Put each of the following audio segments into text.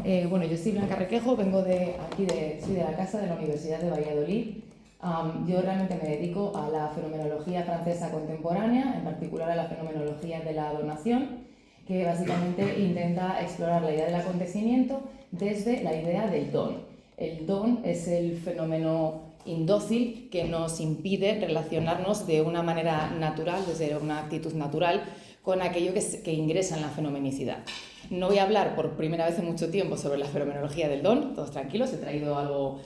Bueno, yo soy Blanca Requejo, vengo soy de la Casa de la Universidad de Valladolid. Yo realmente me dedico a la fenomenología francesa contemporánea, en particular a la fenomenología de la donación, que básicamente intenta explorar la idea del acontecimiento desde la idea del don. El don es el fenómeno indócil que nos impide relacionarnos de una manera natural, desde una actitud natural, con aquello que ingresa en la fenomenicidad. No voy a hablar por primera vez en mucho tiempo sobre la fenomenología del don, todos tranquilos, he traído algo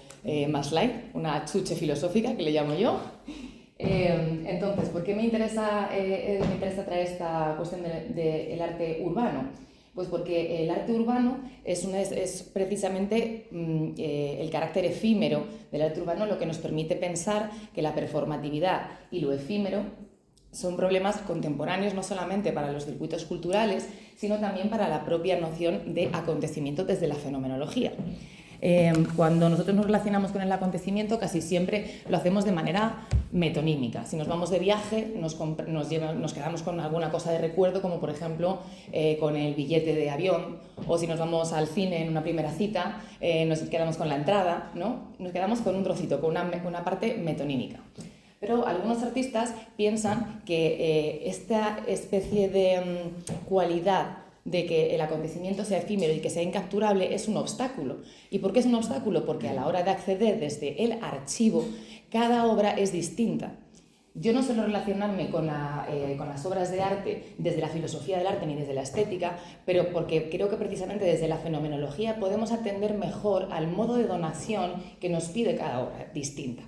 más light, una chuche filosófica que le llamo yo. Entonces, ¿por qué me interesa traer esta cuestión del arte urbano? Pues porque el arte urbano es precisamente el carácter efímero del arte urbano lo que nos permite pensar que la performatividad y lo efímero son problemas contemporáneos no solamente para los circuitos culturales, sino también para la propia noción de acontecimiento desde la fenomenología. Cuando nosotros nos relacionamos con el acontecimiento, casi siempre lo hacemos de manera metonímica. Si nos vamos de viaje, nos quedamos con alguna cosa de recuerdo, como por ejemplo con el billete de avión, o si nos vamos al cine en una primera cita, nos quedamos con la entrada, ¿no? Nos quedamos con un trocito, con una parte metonímica. Pero algunos artistas piensan que esta especie de cualidad de que el acontecimiento sea efímero y que sea incapturable es un obstáculo. ¿Y por qué es un obstáculo? Porque a la hora de acceder desde el archivo, cada obra es distinta. Yo no suelo relacionarme con las obras de arte desde la filosofía del arte ni desde la estética, pero porque creo que precisamente desde la fenomenología podemos atender mejor al modo de donación que nos pide cada obra distinta.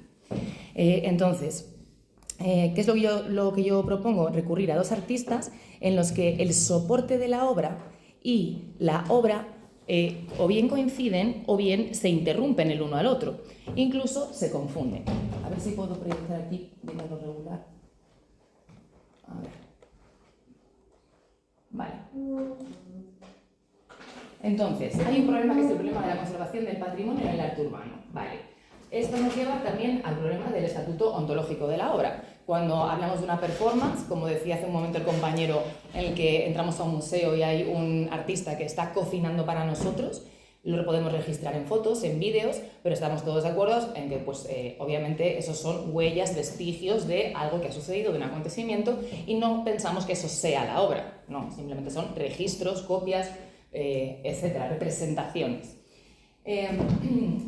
Entonces, ¿qué es lo que yo propongo? Recurrir a dos artistas en los que el soporte de la obra y la obra o bien coinciden o bien se interrumpen el uno al otro, incluso se confunden. A ver si puedo proyectar aquí de modo regular. A ver. Vale. Entonces, hay un problema que es el problema de la conservación del patrimonio en el arte urbano. Vale. Esto nos lleva también al problema del estatuto ontológico de la obra. Cuando hablamos de una performance, como decía hace un momento el compañero, en el que entramos a un museo y hay un artista que está cocinando para nosotros, lo podemos registrar en fotos, en vídeos, pero estamos todos de acuerdo en que, pues, obviamente, esos son huellas, vestigios de algo que ha sucedido, de un acontecimiento, y no pensamos que eso sea la obra. No, simplemente son registros, copias, etcétera, representaciones.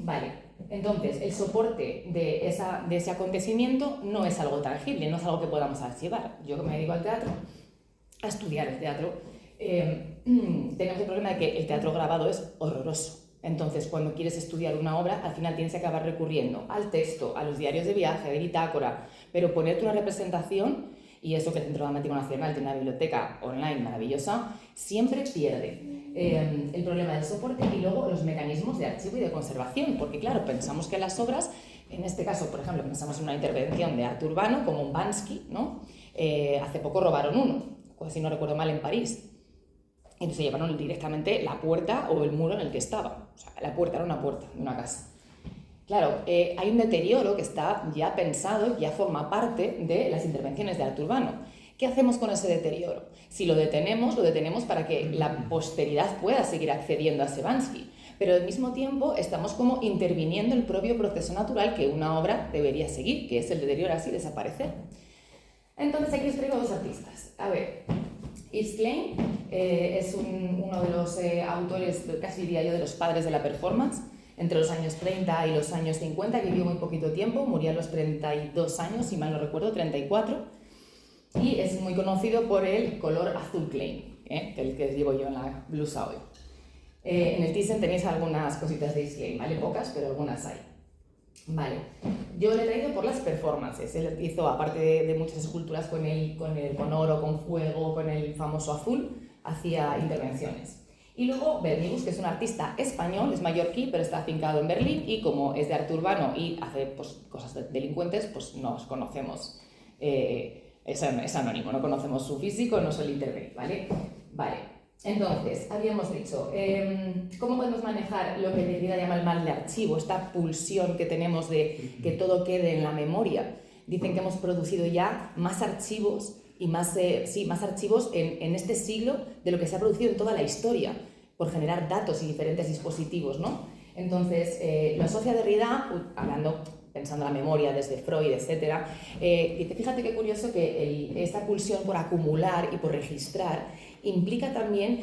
Vale. Entonces, el soporte de ese acontecimiento no es algo tangible, no es algo que podamos archivar. Yo que me dedico al teatro, a estudiar el teatro, tenemos el problema de que el teatro grabado es horroroso. Entonces, cuando quieres estudiar una obra, al final tienes que acabar recurriendo al texto, a los diarios de viaje, de bitácora, pero ponerte una representación, y eso que el Centro Dramático Nacional tiene una biblioteca online maravillosa, siempre pierde el problema del soporte y luego los mecanismos de archivo y de conservación, porque claro, pensamos que las obras, en este caso, por ejemplo, pensamos en una intervención de arte urbano como un Banksy, ¿no? Hace poco robaron uno, si no recuerdo mal, en París. Entonces llevaron directamente la puerta o el muro en el que estaba. O sea, la puerta era una puerta de una casa. Claro, hay un deterioro que está ya pensado, ya forma parte de las intervenciones de arte urbano. ¿Qué hacemos con ese deterioro? Si lo detenemos para que la posteridad pueda seguir accediendo a ese Banksy. Pero al mismo tiempo estamos como interviniendo el propio proceso natural que una obra debería seguir, que es el deterioro así desaparecer. Entonces aquí os traigo dos artistas. A ver, Yves Klein es uno de los autores, casi diría yo, de los padres de la performance, entre los años 30 y los años 50, que vivió muy poquito tiempo, murió a los 32 años, si mal no recuerdo, 34, y es muy conocido por el color azul Klein, el que llevo yo en la blusa hoy. En el Thyssen tenéis algunas cositas de Yves Klein, ¿vale? Pocas, pero algunas hay. Vale, yo le he traído por las performances. Él hizo, aparte de muchas esculturas con oro, con fuego, con el famoso azul, hacía intervenciones. Y luego Bernigus, que es un artista español, es mallorquí, pero está afincado en Berlín, y como es de arte urbano y hace, pues, cosas delincuentes, pues nos conocemos, es anónimo, no conocemos su físico, no suele intervenir, ¿vale? Vale, entonces, habíamos dicho, ¿cómo podemos manejar lo que Derrida llama el mal de archivo, esta pulsión que tenemos de que todo quede en la memoria? Dicen que hemos producido ya más archivos y más archivos en este siglo de lo que se ha producido en toda la historia. por generar datos y diferentes dispositivos, ¿no? Entonces, lo asocia Derrida, pensando en la memoria desde Freud, etc. Y fíjate qué curioso que esta pulsión por acumular y por registrar implica también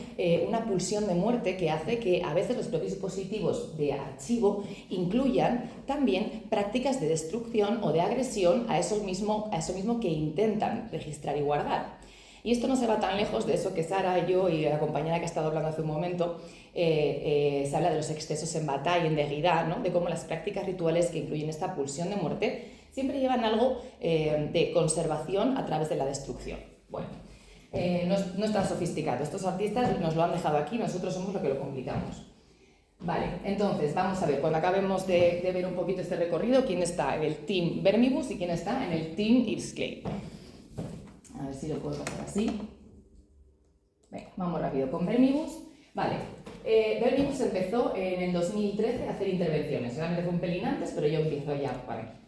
una pulsión de muerte que hace que a veces los propios dispositivos de archivo incluyan también prácticas de destrucción o de agresión a eso mismo que intentan registrar y guardar. Y esto no se va tan lejos de eso que Sara, yo y la compañera que ha estado hablando hace un momento, se habla de los excesos en Bataille, en Derrida, ¿no? De cómo las prácticas rituales que incluyen esta pulsión de muerte siempre llevan algo de conservación a través de la destrucción. Bueno, no es tan sofisticado. Estos artistas nos lo han dejado aquí, nosotros somos los que lo complicamos. Vale, entonces vamos a ver, cuando acabemos de ver un poquito este recorrido, quién está en el Team Vermibus y quién está en el Team Yves Klein. A ver si lo puedo hacer así. Venga, vamos rápido con Vermibus. Vale, Vermibus empezó en el 2013 a hacer intervenciones. Realmente fue un pelín antes, pero yo empiezo ya para aquí.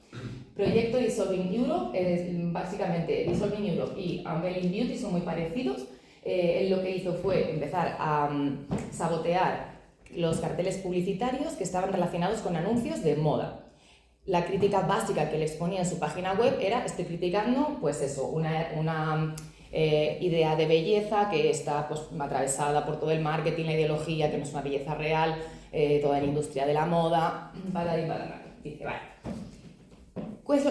Proyecto Dissolving Europe, básicamente Dissolving Europe y Unveiling Beauty son muy parecidos. Él lo que hizo fue empezar a sabotear los carteles publicitarios que estaban relacionados con anuncios de moda. La crítica básica que él exponía en su página web era: estoy criticando, pues eso, una idea de belleza que está pues, atravesada por todo el marketing, la ideología, que no es una belleza real, toda la industria de la moda, dice, vale.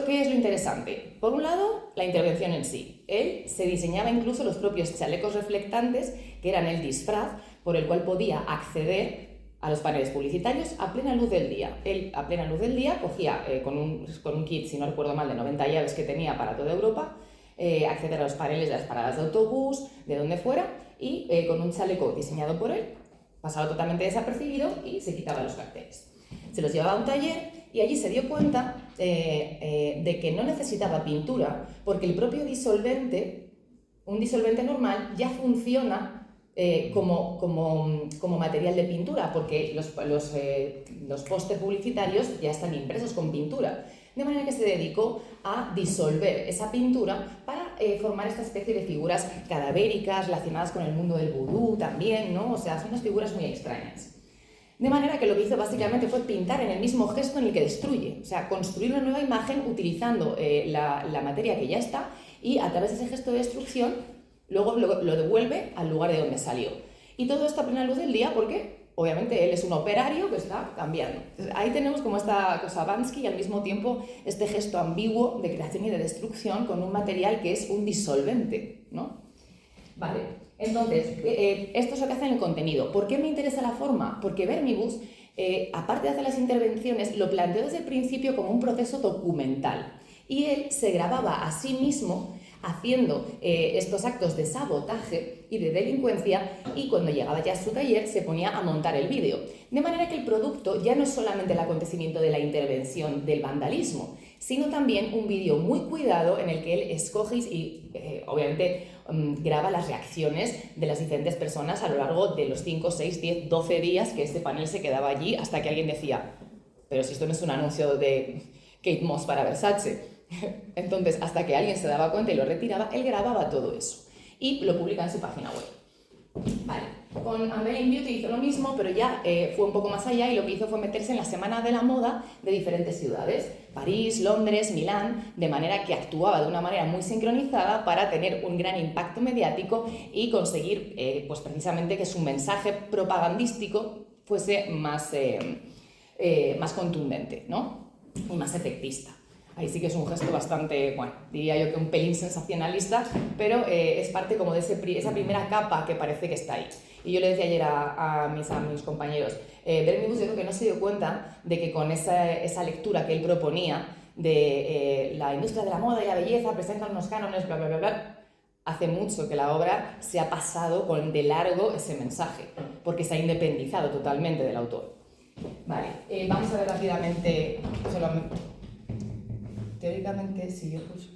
¿Qué es lo interesante? Por un lado, la intervención en sí. Él se diseñaba incluso los propios chalecos reflectantes, que eran el disfraz por el cual podía acceder a los paneles publicitarios a plena luz del día. Él, a plena luz del día, cogía con un kit, si no recuerdo mal, de 90 llaves que tenía para toda Europa, acceder a los paneles de las paradas de autobús, de donde fuera, y con un chaleco diseñado por él, pasaba totalmente desapercibido y se quitaba los carteles. Se los llevaba a un taller y allí se dio cuenta de que no necesitaba pintura, porque el propio disolvente, un disolvente normal, ya funciona como material de pintura, porque los pósters publicitarios ya están impresos con pintura. De manera que se dedicó a disolver esa pintura para formar esta especie de figuras cadavéricas relacionadas con el mundo del vudú también, ¿no? O sea, son unas figuras muy extrañas. De manera que lo que hizo básicamente fue pintar en el mismo gesto en el que destruye, o sea, construir una nueva imagen utilizando la materia que ya está y a través de ese gesto de destrucción luego lo devuelve al lugar de donde salió. Y todo esto a plena luz del día porque obviamente él es un operario que está cambiando. Entonces, ahí tenemos como esta cosa Bansky y al mismo tiempo este gesto ambiguo de creación y de destrucción con un material que es un disolvente, ¿no? Vale. Entonces, esto es lo que hace en el contenido. ¿Por qué me interesa la forma? Porque Vermibus, aparte de hacer las intervenciones, lo planteó desde el principio como un proceso documental. Y él se grababa a sí mismo haciendo estos actos de sabotaje y de delincuencia, y cuando llegaba ya a su taller se ponía a montar el vídeo. De manera que el producto ya no es solamente el acontecimiento de la intervención, del vandalismo, sino también un vídeo muy cuidado en el que él escoge y obviamente graba las reacciones de las diferentes personas a lo largo de los 5, 6, 10, 12 días que este panel se quedaba allí, hasta que alguien decía: pero si esto no es un anuncio de Kate Moss para Versace. Entonces, hasta que alguien se daba cuenta y lo retiraba, él grababa todo eso y lo publica en su página web. Vale. Con Unveiling Beauty hizo lo mismo, pero ya fue un poco más allá y lo que hizo fue meterse en la semana de la moda de diferentes ciudades, París, Londres, Milán, de manera que actuaba de una manera muy sincronizada para tener un gran impacto mediático y conseguir pues precisamente que su mensaje propagandístico fuese más contundente, ¿no? Y más efectista. Ahí sí que es un gesto bastante, bueno, diría yo que un pelín sensacionalista, pero es parte como de esa primera capa que parece que está ahí. Y yo le decía ayer a mis compañeros, Vermibus yo creo que no se dio cuenta de que con esa lectura que él proponía de la industria de la moda y la belleza presentan unos cánones, bla, bla, bla, bla, hace mucho que la obra se ha pasado de largo ese mensaje, porque se ha independizado totalmente del autor. Vale, vamos a ver rápidamente, teóricamente, si yo pulso...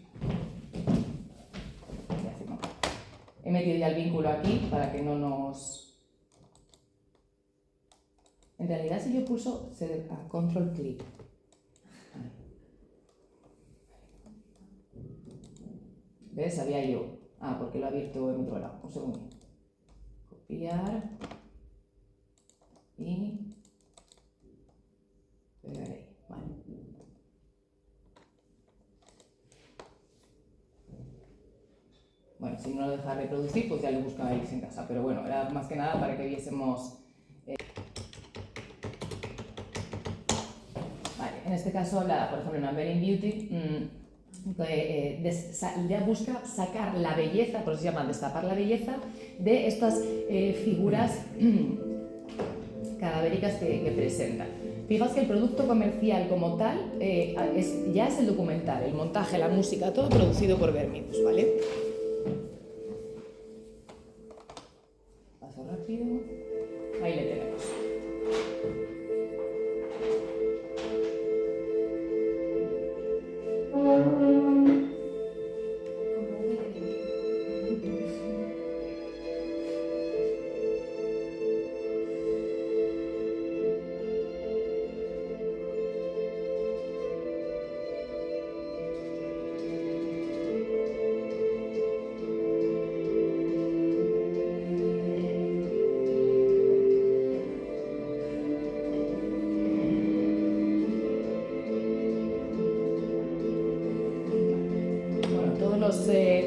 He metido ya el vínculo aquí para que no nos... En realidad, si yo pulso control clic. ¿Ves? Sabía yo. Porque lo he abierto en otro lado. Un segundo. Copiar. y pegaré. Vale. Bueno, si no lo deja reproducir, pues ya lo buscáis en casa, pero bueno, era más que nada para que viésemos. Vale, en este caso, por ejemplo, en Unveiling Beauty, ya busca sacar la belleza, por eso se llama destapar la belleza, de estas figuras cadavéricas que presentan. Fijaos que el producto comercial como tal ya es el documental, el montaje, la música, todo producido por Vermibus, ¿vale? Paso rápido. Ahí le tenemos.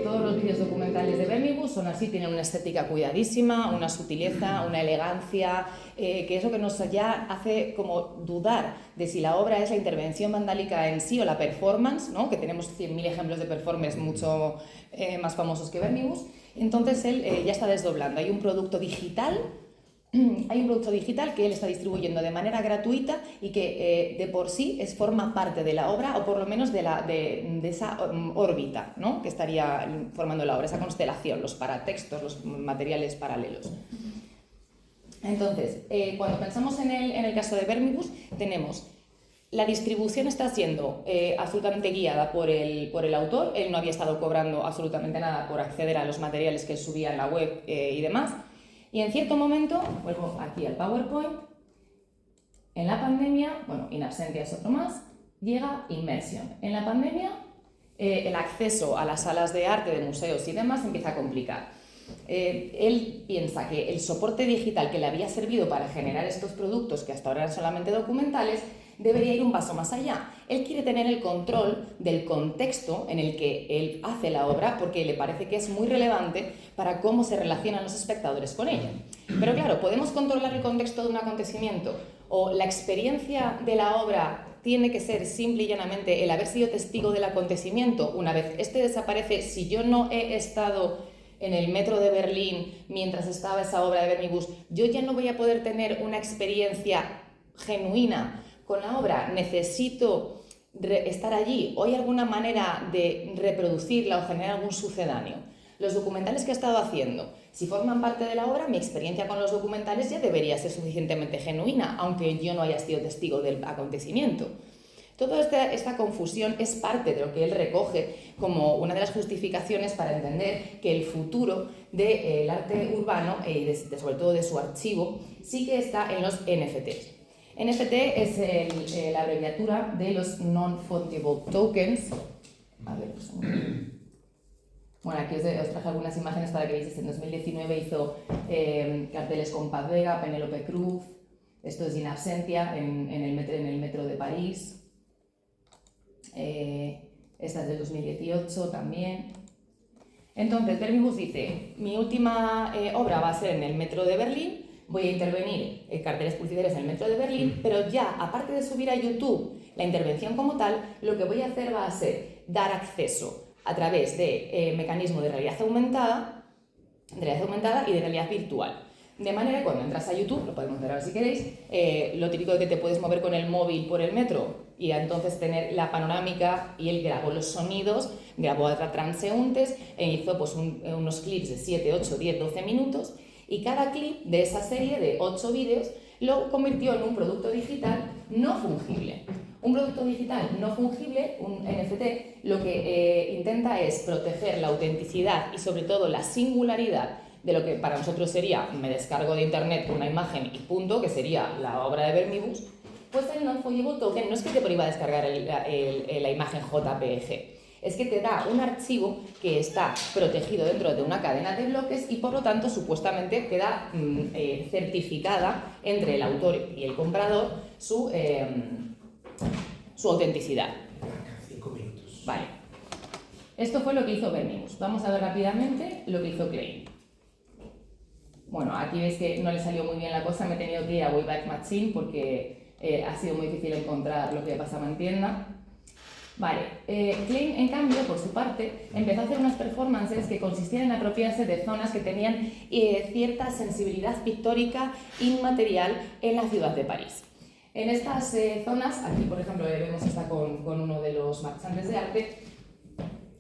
Todos los vídeos documentales de Vermibus son así, tienen una estética cuidadísima, una sutileza, una elegancia, que es lo que nos ya hace como dudar de si la obra es la intervención vandálica en sí o la performance, ¿no? Que tenemos 100.000 ejemplos de performance mucho más famosos que Vermibus. Entonces él ya está desdoblando. Hay un producto digital que él está distribuyendo de manera gratuita y que de por sí forma parte de la obra, o por lo menos de esa órbita, ¿no? Que estaría formando la obra, esa constelación, los paratextos, los materiales paralelos. Entonces, cuando pensamos en el caso de Vermibus, tenemos la distribución está siendo absolutamente guiada por el autor. Él no había estado cobrando absolutamente nada por acceder a los materiales que él subía en la web y demás. Y en cierto momento, vuelvo aquí al PowerPoint, en la pandemia, bueno, In Absentia es otro más, llega Immersion. En la pandemia, el acceso a las salas de arte, de museos y demás se empieza a complicar. Él piensa que el soporte digital que le había servido para generar estos productos, que hasta ahora eran solamente documentales, debería ir un paso más allá. Él quiere tener el control del contexto en el que él hace la obra, porque le parece que es muy relevante para cómo se relacionan los espectadores con ella. Pero claro, ¿podemos controlar el contexto de un acontecimiento? ¿O la experiencia de la obra tiene que ser simple y llanamente el haber sido testigo del acontecimiento? Una vez este desaparece, si yo no he estado en el metro de Berlín mientras estaba esa obra de Vermibus, yo ya no voy a poder tener una experiencia genuina con la obra. Necesito estar allí, o hay alguna manera de reproducirla o generar algún sucedáneo. Los documentales que he estado haciendo, si forman parte de la obra, mi experiencia con los documentales ya debería ser suficientemente genuina, aunque yo no haya sido testigo del acontecimiento. Toda esta confusión es parte de lo que él recoge como una de las justificaciones para entender que el futuro del arte urbano y sobre todo de su archivo sí que está en los NFTs. NFT es la abreviatura de los Non-Fungible Tokens. A ver, bueno, aquí os traje algunas imágenes para que veáis. En 2019 hizo carteles con Paz Vega, Penélope Cruz. Esto es In Absentia en el metro de París. Esta es del 2018 también. Entonces, Vermibus dice, mi última obra va a ser en el metro de Berlín, voy a intervenir en carteles publicitarios en el metro de Berlín, pero ya, aparte de subir a YouTube la intervención como tal, lo que voy a hacer va a ser dar acceso a través de mecanismo de realidad aumentada y de realidad virtual. De manera que cuando entras a YouTube, lo podemos ver ahora si queréis, lo típico de que te puedes mover con el móvil por el metro y entonces tener la panorámica, y él grabó los sonidos, grabó a transeúntes e hizo pues unos clips de 7, 8, 10, 12 minutos, y cada clip de esa serie de 8 vídeos lo convirtió en un producto digital no fungible. Un producto digital no fungible, un NFT, lo que intenta es proteger la autenticidad y sobre todo la singularidad de lo que para nosotros sería, me descargo de internet una imagen y punto, que sería la obra de Vermibus. Pues el Non-Fungible Token no es que te prohíba descargar la imagen JPG, Es que te da un archivo que está protegido dentro de una cadena de bloques y por lo tanto supuestamente queda certificada entre el autor y el comprador su autenticidad. 5 minutos. Vale. Esto fue lo que hizo Verminous. Vamos a ver rápidamente lo que hizo Klein. Bueno, aquí veis que no le salió muy bien la cosa, me he tenido que ir a Wayback Machine porque ha sido muy difícil encontrar lo que pasaba en tienda. Vale, Klein, en cambio, por su parte, empezó a hacer unas performances que consistían en apropiarse de zonas que tenían cierta sensibilidad pictórica inmaterial en la ciudad de París. En estas zonas, aquí por ejemplo vemos esta con uno de los marchantes de arte,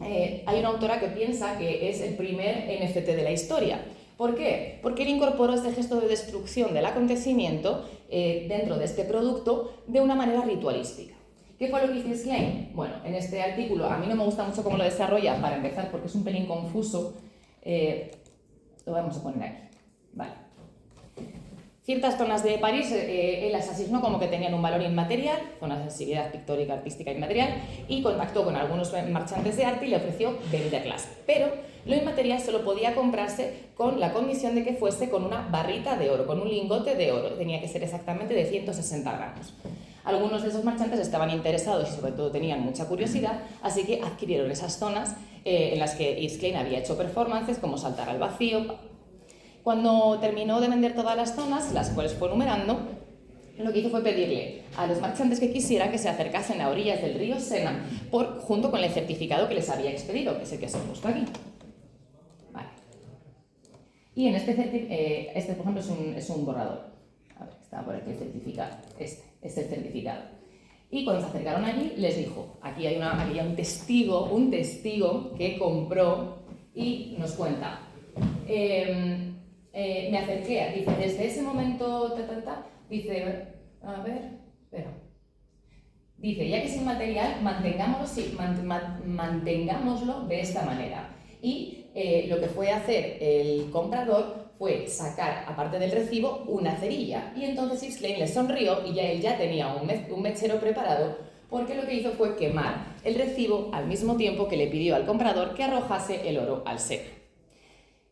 hay una autora que piensa que es el primer NFT de la historia. ¿Por qué? Porque él incorporó este gesto de destrucción del acontecimiento dentro de este producto de una manera ritualística. ¿Qué fue lo que hizo Klein? Bueno, en este artículo, a mí no me gusta mucho cómo lo desarrolla, para empezar, porque es un pelín confuso. Lo vamos a poner aquí. Vale. Ciertas zonas de París, él las asignó como que tenían un valor inmaterial, zonas de sensibilidad pictórica, artística inmaterial, y contactó con algunos marchantes de arte y le ofreció venderlas. Pero lo inmaterial solo podía comprarse con la condición de que fuese con una barrita de oro, con un lingote de oro. Tenía que ser exactamente de 160 gramos. Algunos de esos marchantes estaban interesados y sobre todo tenían mucha curiosidad, así que adquirieron esas zonas en las que Yves Klein había hecho performances como saltar al vacío. Cuando terminó de vender todas las zonas, las cuales fue numerando, lo que hizo fue pedirle a los marchantes que quisieran que se acercasen a orillas del río Sena junto con el certificado que les había expedido, que es el que os he puesto aquí. Vale. Y en este por ejemplo, es un borrador. A ver, está por aquí el certificado. Este es el certificado. Y cuando se acercaron allí, les dijo, aquí hay un testigo que compró y nos cuenta. Me acerqué, dice, desde ese momento, dice, a ver, espera. Dice, ya que es inmaterial, mantengámoslo de esta manera. Y lo que fue hacer el comprador fue sacar, aparte del recibo, una cerilla. Y entonces Yves Klein le sonrió y él ya tenía un mechero preparado, porque lo que hizo fue quemar el recibo al mismo tiempo que le pidió al comprador que arrojase el oro al Sena.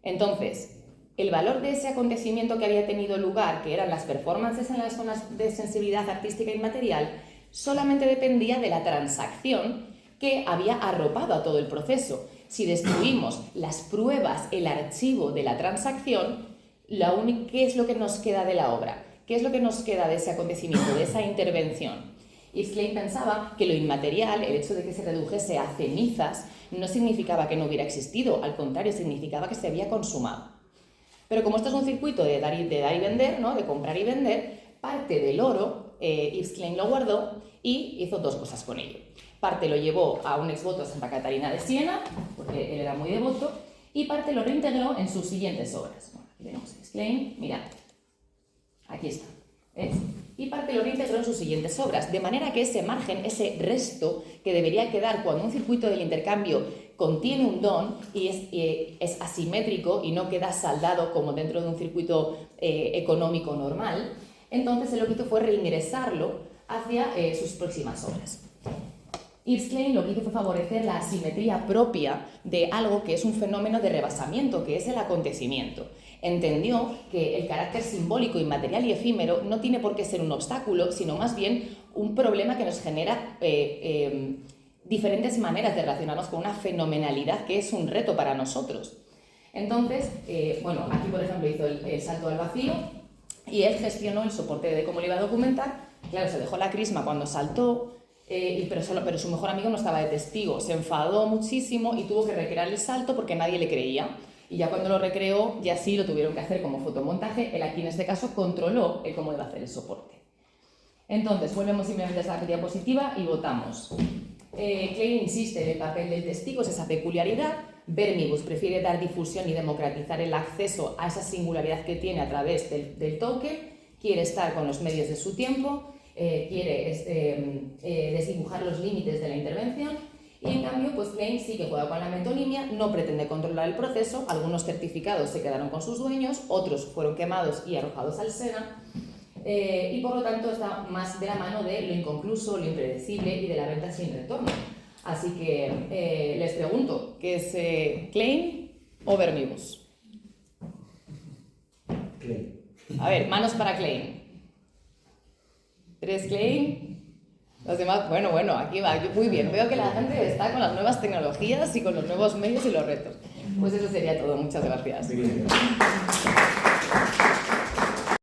Entonces, el valor de ese acontecimiento que había tenido lugar, que eran las performances en las zonas de sensibilidad artística inmaterial, solamente dependía de la transacción que había arropado a todo el proceso. Si destruimos las pruebas, el archivo de la transacción, ¿qué es lo que nos queda de la obra? ¿Qué es lo que nos queda de ese acontecimiento, de esa intervención? Yves Klein pensaba que lo inmaterial, el hecho de que se redujese a cenizas, no significaba que no hubiera existido, al contrario, significaba que se había consumado. Pero como esto es un circuito de dar y vender, ¿no? De comprar y vender, parte del oro Yves Klein lo guardó y hizo dos cosas con ello. Parte lo llevó a un exvoto a Santa Catarina de Siena, porque él era muy devoto, y parte lo reintegró en sus siguientes obras. Bueno, aquí tenemos Yves Klein, mirad, aquí está, ¿ves? Y parte lo reintegró en sus siguientes obras, de manera que ese margen, ese resto que debería quedar cuando un circuito del intercambio contiene un don y es asimétrico y no queda saldado como dentro de un circuito económico normal, entonces él lo que hizo fue reingresarlo hacia sus próximas obras. Yves Klein lo que hizo fue favorecer la asimetría propia de algo que es un fenómeno de rebasamiento, que es el acontecimiento. Entendió que el carácter simbólico, inmaterial y efímero no tiene por qué ser un obstáculo, sino más bien un problema que nos genera diferentes maneras de relacionarnos con una fenomenalidad que es un reto para nosotros. Entonces, bueno, aquí por ejemplo hizo el salto al vacío y él gestionó el soporte de cómo lo iba a documentar. Claro, se dejó la crisma cuando saltó, pero su mejor amigo no estaba de testigo. Se enfadó muchísimo y tuvo que recrear el salto porque nadie le creía. Y ya cuando lo recreó, ya sí lo tuvieron que hacer como fotomontaje. Él aquí en este caso controló cómo iba a hacer el soporte. Entonces, volvemos simplemente a esta diapositiva y votamos. Klein insiste en el papel del testigo, es esa peculiaridad. Verminous prefiere dar difusión y democratizar el acceso a esa singularidad que tiene a través del token. Quiere estar con los medios de su tiempo, quiere desdibujar los límites de la intervención. Y en cambio, pues Klein sí que juega con la metonimia, no pretende controlar el proceso. Algunos certificados se quedaron con sus dueños, otros fueron quemados y arrojados al Sena. Y por lo tanto está más de la mano de lo inconcluso, lo impredecible y de la venta sin retorno. Así que les pregunto, ¿qué es Klein o Vermibus? Klein. A ver, manos para Klein. 3 Klein. Los demás, bueno, aquí va, muy bien. Veo que la gente está con las nuevas tecnologías y con los nuevos medios y los retos. Pues eso sería todo, muchas gracias. Muy bien.